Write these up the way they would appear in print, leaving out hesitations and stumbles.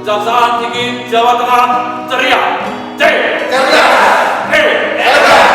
Kejaksaan Tinggi Jawa Tengah ceria. C. Cerdas. E. Hebat.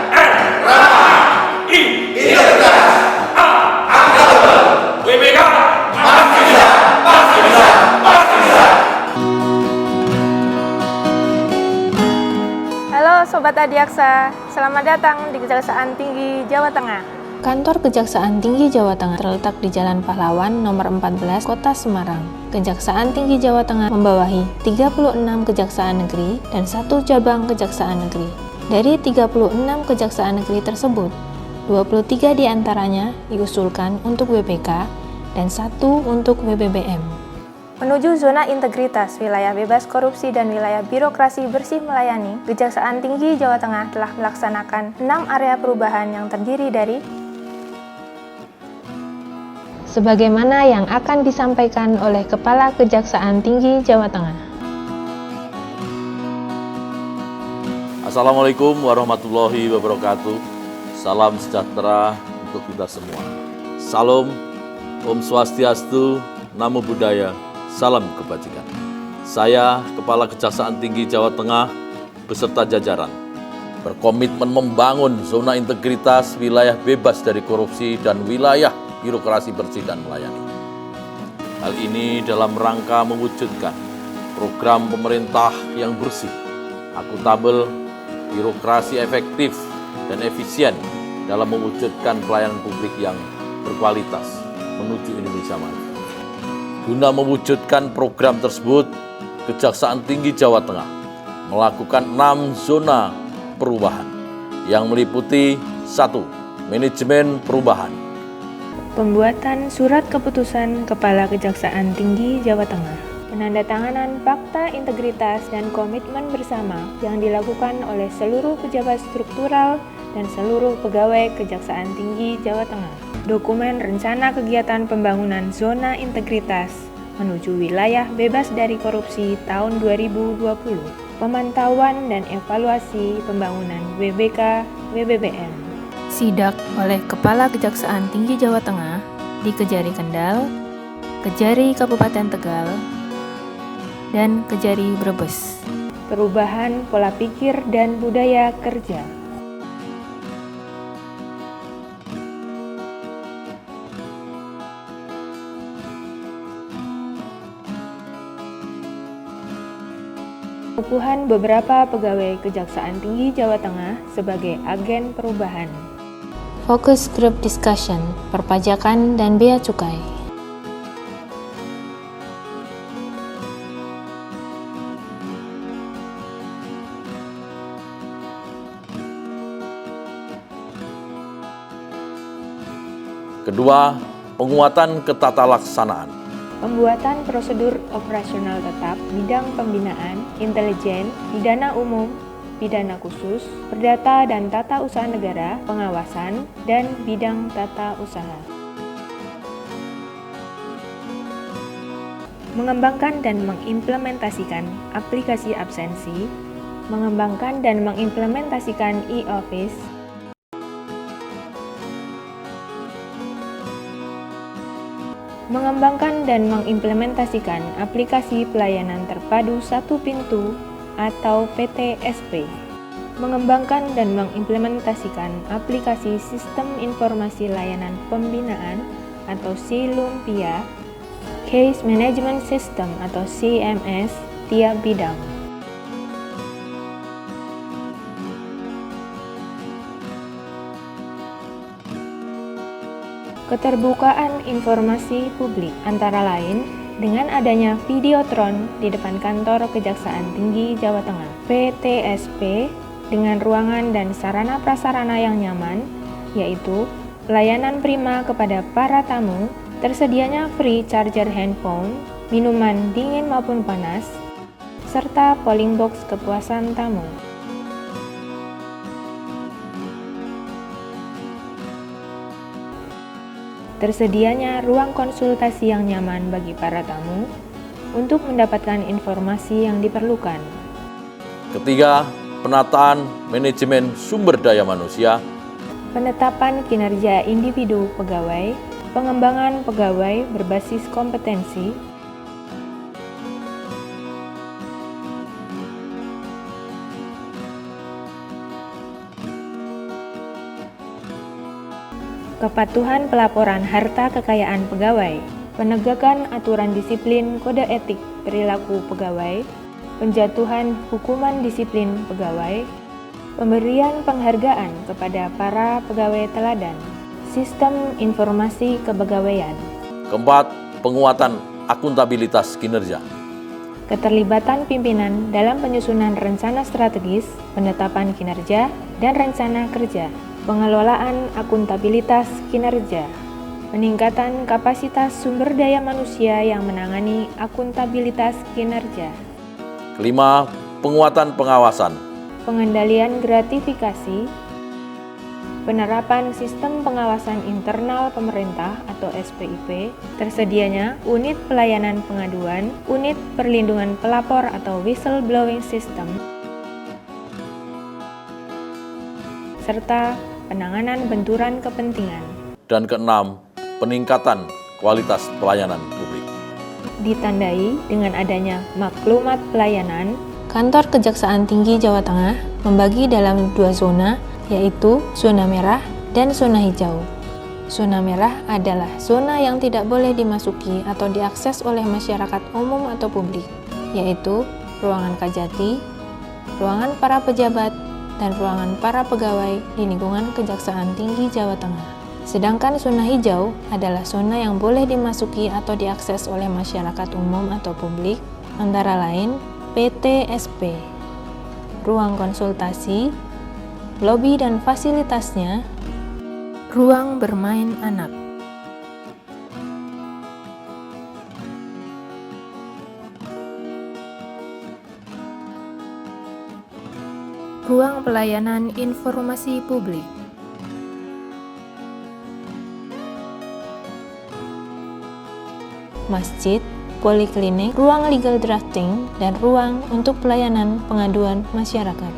R. Ramah. I. Integritas. A. Akuntabel. WBK. Pasti bisa. Pasti bisa. Pasti bisa. Halo Sobat Adiaksa, selamat datang di Kejaksaan Tinggi Jawa Tengah. Kantor Kejaksaan Tinggi Jawa Tengah terletak di Jalan Pahlawan nomor 14, Kota Semarang. Kejaksaan Tinggi Jawa Tengah membawahi 36 kejaksaan negeri dan 1 cabang kejaksaan negeri. Dari 36 kejaksaan negeri tersebut, 23 diantaranya diusulkan untuk WBK dan 1 untuk WBBM. Menuju zona integritas, wilayah bebas korupsi dan wilayah birokrasi bersih melayani, Kejaksaan Tinggi Jawa Tengah telah melaksanakan 6 area perubahan yang terdiri dari sebagaimana yang akan disampaikan oleh Kepala Kejaksaan Tinggi Jawa Tengah. Assalamualaikum warahmatullahi wabarakatuh. Salam sejahtera untuk kita semua. Salam, Om Swastiastu, Namo Buddhaya, salam kebajikan. Saya, Kepala Kejaksaan Tinggi Jawa Tengah, beserta jajaran, berkomitmen membangun zona integritas, wilayah bebas dari korupsi, dan wilayah birokrasi bersih dan melayani. Hal ini dalam rangka mewujudkan program pemerintah yang bersih, akuntabel, birokrasi efektif, dan efisien dalam mewujudkan pelayanan publik yang berkualitas menuju Indonesia Maju. Guna mewujudkan program tersebut, Kejaksaan Tinggi Jawa Tengah melakukan 6 zona perubahan yang meliputi 1. Manajemen perubahan. Pembuatan surat keputusan Kepala Kejaksaan Tinggi Jawa Tengah. Penandatanganan fakta integritas dan komitmen bersama yang dilakukan oleh seluruh pejabat struktural dan seluruh pegawai Kejaksaan Tinggi Jawa Tengah. Dokumen rencana kegiatan pembangunan zona integritas menuju wilayah bebas dari korupsi tahun 2020. Pemantauan dan evaluasi pembangunan WBK WBBM. Sidak oleh Kepala Kejaksaan Tinggi Jawa Tengah di Kejari Kendal, Kejari Kabupaten Tegal, dan Kejari Brebes. Perubahan pola pikir dan budaya kerja. Pengukuhan beberapa pegawai Kejaksaan Tinggi Jawa Tengah sebagai agen perubahan. Fokus Group Discussion, Perpajakan dan Bea Cukai. Kedua, penguatan ketatalaksanaan. Pembuatan prosedur operasional tetap bidang pembinaan, intelijen, pidana umum, pidana khusus, perdata dan tata usaha negara, pengawasan, dan bidang tata usaha. Mengembangkan dan mengimplementasikan aplikasi absensi, mengembangkan dan mengimplementasikan e-office, mengembangkan dan mengimplementasikan aplikasi pelayanan terpadu satu pintu atau PTSP, mengembangkan dan mengimplementasikan aplikasi Sistem Informasi Layanan Pembinaan atau SILUMPIA, Case Management System atau CMS tiap bidang. Keterbukaan informasi publik antara lain dengan adanya videotron di depan kantor Kejaksaan Tinggi Jawa Tengah, PTSP, dengan ruangan dan sarana prasarana yang nyaman, yaitu pelayanan prima kepada para tamu, tersedianya free charger handphone, minuman dingin maupun panas, serta polling box kepuasan tamu. Tersedianya ruang konsultasi yang nyaman bagi para tamu untuk mendapatkan informasi yang diperlukan. Ketiga, penataan manajemen sumber daya manusia. Penetapan kinerja individu pegawai, pengembangan pegawai berbasis kompetensi, kepatuhan pelaporan harta kekayaan pegawai, penegakan aturan disiplin kode etik perilaku pegawai, penjatuhan hukuman disiplin pegawai, pemberian penghargaan kepada para pegawai teladan, sistem informasi kepegawaian. Keempat, penguatan akuntabilitas kinerja. Keterlibatan pimpinan dalam penyusunan rencana strategis, penetapan kinerja, dan rencana kerja, pengelolaan akuntabilitas kinerja, peningkatan kapasitas sumber daya manusia yang menangani akuntabilitas kinerja. Kelima, penguatan pengawasan. Pengendalian gratifikasi, penerapan sistem pengawasan internal pemerintah atau SPIP, tersedianya unit pelayanan pengaduan, unit perlindungan pelapor atau whistleblowing system, serta penanganan benturan kepentingan. Dan keenam, peningkatan kualitas pelayanan publik. Ditandai dengan adanya maklumat pelayanan, Kantor Kejaksaan Tinggi Jawa Tengah membagi dalam 2 zona, yaitu zona merah dan zona hijau. Zona merah adalah zona yang tidak boleh dimasuki atau diakses oleh masyarakat umum atau publik, yaitu ruangan Kajati, ruangan para pejabat, dan ruangan para pegawai di lingkungan Kejaksaan Tinggi Jawa Tengah. Sedangkan zona hijau adalah zona yang boleh dimasuki atau diakses oleh masyarakat umum atau publik, antara lain PTSP, ruang konsultasi, lobi dan fasilitasnya, ruang bermain anak. Ruang pelayanan informasi publik. Masjid, poliklinik, ruang legal drafting, dan ruang untuk pelayanan pengaduan masyarakat.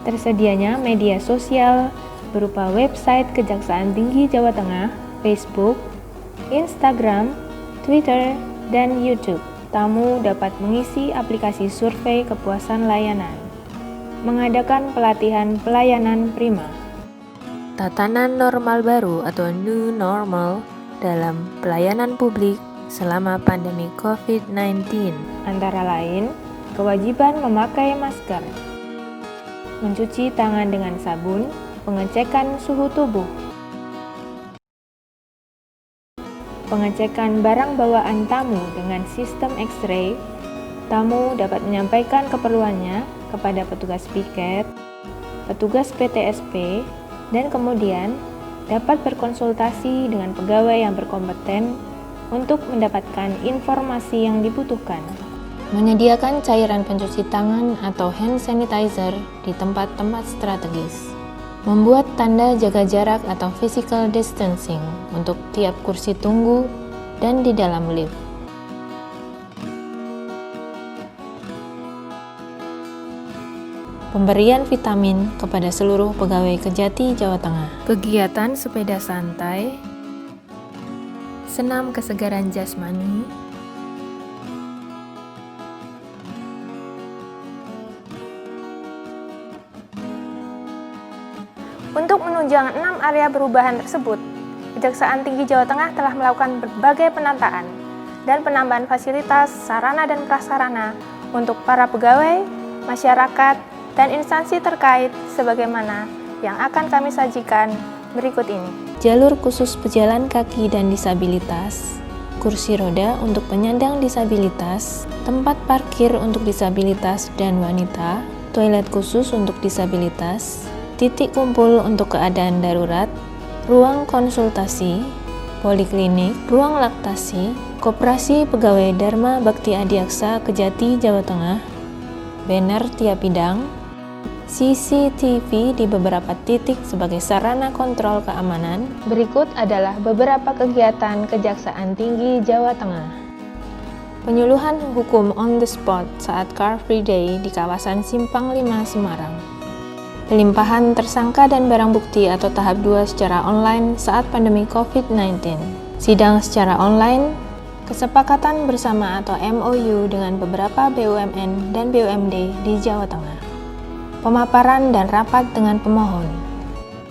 Tersedianya media sosial berupa website Kejaksaan Tinggi Jawa Tengah, Facebook, Instagram, Twitter, dan YouTube. Tamu dapat mengisi aplikasi survei kepuasan layanan. Mengadakan pelatihan pelayanan prima. Tatanan normal baru atau new normal dalam pelayanan publik selama pandemi COVID-19, antara lain kewajiban memakai masker, mencuci tangan dengan sabun, pengecekan suhu tubuh, pengecekan barang bawaan tamu dengan sistem X-ray. Tamu dapat menyampaikan keperluannya kepada petugas piket, petugas PTSP, dan kemudian dapat berkonsultasi dengan pegawai yang berkompeten untuk mendapatkan informasi yang dibutuhkan. Menyediakan cairan pencuci tangan atau hand sanitizer di tempat-tempat strategis. Membuat tanda jaga jarak atau physical distancing untuk tiap kursi tunggu dan di dalam lift. Pemberian vitamin kepada seluruh pegawai Kejati Jawa Tengah. Kegiatan sepeda santai, senam kesegaran jasmani, untuk menunjang 6 area perubahan tersebut, Kejaksaan Tinggi Jawa Tengah telah melakukan berbagai penataan dan penambahan fasilitas, sarana dan prasarana untuk para pegawai, masyarakat, dan instansi terkait sebagaimana yang akan kami sajikan berikut ini. Jalur khusus pejalan kaki dan disabilitas, kursi roda untuk penyandang disabilitas, tempat parkir untuk disabilitas dan wanita, toilet khusus untuk disabilitas, titik kumpul untuk keadaan darurat, ruang konsultasi, poliklinik, ruang laktasi, koperasi pegawai Dharma Bakti Adiaksa Kejati Jawa Tengah, banner tiap bidang, CCTV di beberapa titik sebagai sarana kontrol keamanan. Berikut adalah beberapa kegiatan Kejaksaan Tinggi Jawa Tengah. Penyuluhan hukum on the spot saat Car Free Day di kawasan Simpang 5 Semarang. Pelimpahan tersangka dan barang bukti atau tahap 2 secara online saat pandemi COVID-19. Sidang secara online, kesepakatan bersama atau MOU dengan beberapa BUMN dan BUMD di Jawa Tengah. Pemaparan dan rapat dengan pemohon.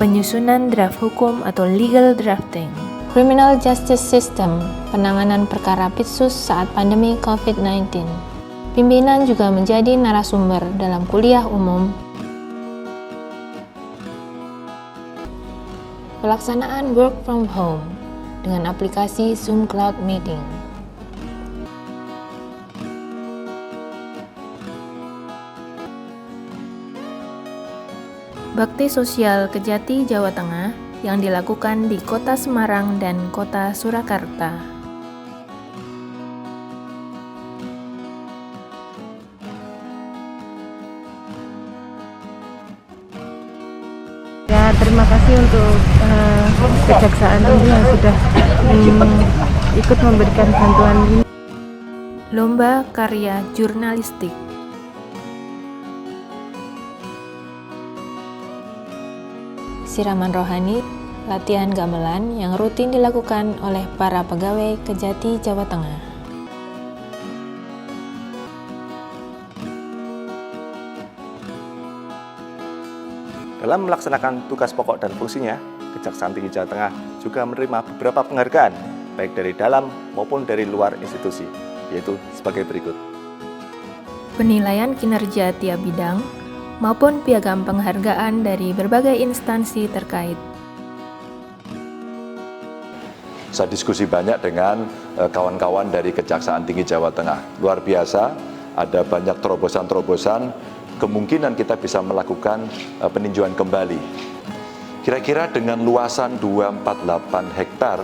penyusunan draft hukum atau legal drafting. Criminal Justice System, penanganan perkara pitsus saat pandemi COVID-19. Pimpinan juga menjadi narasumber dalam kuliah umum. Pelaksanaan work from home dengan aplikasi Zoom Cloud Meeting. Bakti Sosial Kejati, Jawa Tengah yang dilakukan di Kota Semarang dan Kota Surakarta. Ya, terima kasih untuk Kejaksaan Tinggi yang sudah ikut memberikan bantuan ini. Lomba Karya Jurnalistik. Siraman rohani, latihan gamelan yang rutin dilakukan oleh para pegawai Kejati, Jawa Tengah. Dalam melaksanakan tugas pokok dan fungsinya, Kejaksaan Tinggi Jawa Tengah juga menerima beberapa penghargaan, baik dari dalam maupun dari luar institusi, yaitu sebagai berikut. Penilaian kinerja tiap bidang, maupun piagam penghargaan dari berbagai instansi terkait. Saya diskusi banyak dengan kawan-kawan dari Kejaksaan Tinggi Jawa Tengah. Luar biasa, ada banyak terobosan-terobosan, kemungkinan kita bisa melakukan peninjauan kembali. Kira-kira dengan luasan 248 hektar,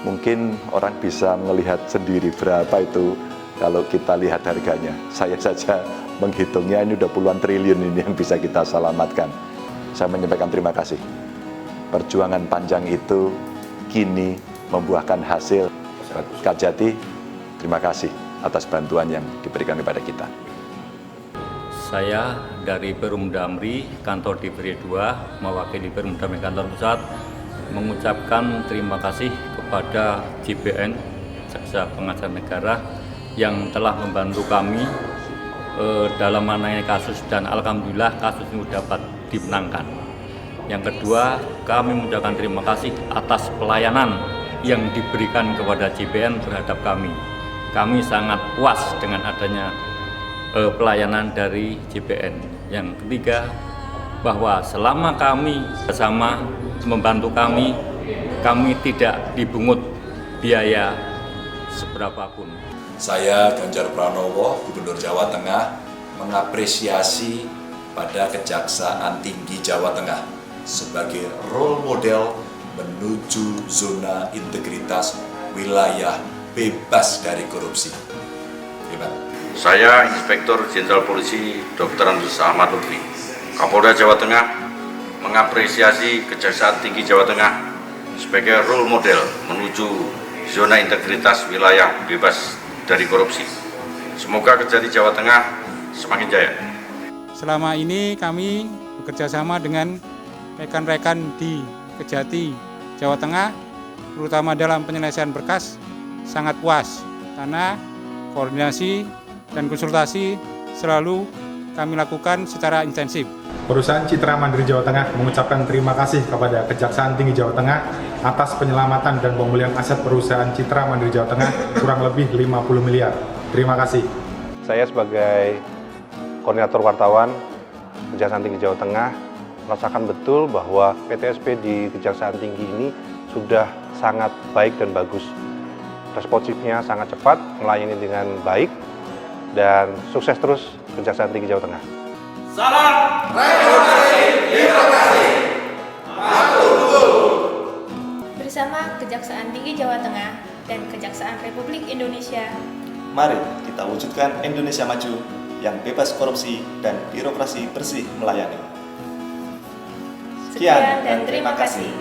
mungkin orang bisa melihat sendiri berapa itu kalau kita lihat harganya. Saya saja menghitungnya ini udah puluhan triliun ini yang bisa kita selamatkan. Saya menyampaikan terima kasih. Perjuangan panjang itu kini membuahkan hasil. Kejati, terima kasih atas bantuan yang diberikan kepada kita. Saya dari Perumda Amri, kantor Diveri 2, mewakili Perumda Amri kantor pusat, mengucapkan terima kasih kepada JPN, Jaksa Pengacara Negara, yang telah membantu kami dalam menangani kasus, dan alhamdulillah kasus ini dapat dimenangkan. Yang kedua, kami mengucapkan terima kasih atas pelayanan yang diberikan kepada JPN terhadap kami. Kami sangat puas dengan adanya pelayanan dari JPN. Yang ketiga, bahwa selama kami bersama membantu kami tidak dibungut biaya seberapapun. Saya Ganjar Pranowo, Gubernur Jawa Tengah, mengapresiasi pada Kejaksaan Tinggi Jawa Tengah sebagai role model menuju zona integritas wilayah bebas dari korupsi. Terima kasih. Saya Inspektur Jenderal Polisi Dr. Andes Ahmad Lutfi, Kapolda Jawa Tengah, mengapresiasi Kejaksaan Tinggi Jawa Tengah sebagai role model menuju zona integritas wilayah bebas dari korupsi. Semoga Kejati Jawa Tengah semakin jaya. Selama ini kami bekerja sama dengan rekan-rekan di Kejati Jawa Tengah, terutama dalam penyelesaian berkas, sangat puas karena koordinasi dan konsultasi selalu kami lakukan secara intensif. Perusahaan Citra Mandiri Jawa Tengah mengucapkan terima kasih kepada Kejaksaan Tinggi Jawa Tengah atas penyelamatan dan pemulihan aset perusahaan Citra Mandiri Jawa Tengah kurang lebih 50 miliar. Terima kasih. Saya sebagai koordinator wartawan Kejaksaan Tinggi Jawa Tengah merasakan betul bahwa PTSP di Kejaksaan Tinggi ini sudah sangat baik dan bagus. Responsifnya sangat cepat, melayani dengan baik, dan sukses terus Kejaksaan Tinggi Jawa Tengah. Salam reformasi birokrasi. Matur. Bersama Kejaksaan Tinggi Jawa Tengah dan Kejaksaan Republik Indonesia, Mari kita wujudkan Indonesia maju yang bebas korupsi dan birokrasi bersih melayani. Sekian dan terima kasih.